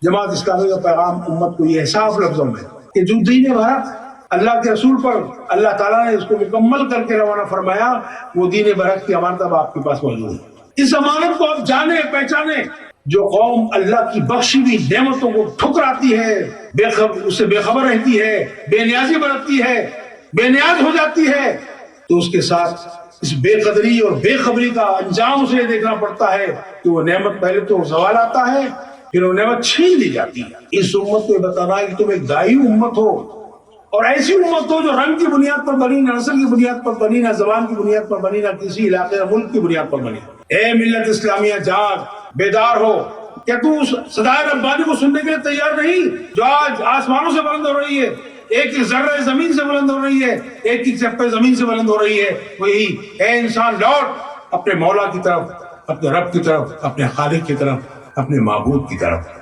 जमात इस्लामी का पैगाम उम्मत को ये साफ लफ्जों में कि जो दीन भरत अल्लाह के रसूल पर अल्लाह ताला ने इसको मुकम्मल करके रवाना फरमाया, वो दीन भरत की अमानत अब आपके पास मौजूद है। इस अमानत को आप जाने पहचाने। जो कौम अल्लाह की बख्शी हुई नेमतों को ठुकराती है, उससे बेखबर रहती है, बेनियाजी बरतती है, बेनियाज हो जाती है, तो उसके साथ इस बेकदरी और बेखबरी का अंजाम उसे देखना पड़ता है कि वो नेमत पहले तो सवाल आता है, फिर वो नेमत छीन ली जाती है। इस उम्मत को बताना है कि तुम एक दाई उम्मत हो और ऐसी उम्मत हो जो रंग की बुनियाद पर बनी, ना नस्ल की बुनियाद पर बनी, ना जबान की बुनियाद पर बनी, ना किसी इलाके या मुल्क की बुनियाद पर बनी। ए मिल्लत इस्लामिया जाग, बेदार हो। क्या तू सदाए रब्बानी को सुनने के लिए तैयार नहीं, जो आज आसमानों से बुलंद हो रही है, एक एक जर्रा जमीन से बुलंद हो रही है, एक एक चप्पे जमीन से बुलंद हो रही है? वही है इंसान, लौट अपने मौला की तरफ, अपने रब की तरफ, अपने खालिक की तरफ, अपने माबूद की तरफ।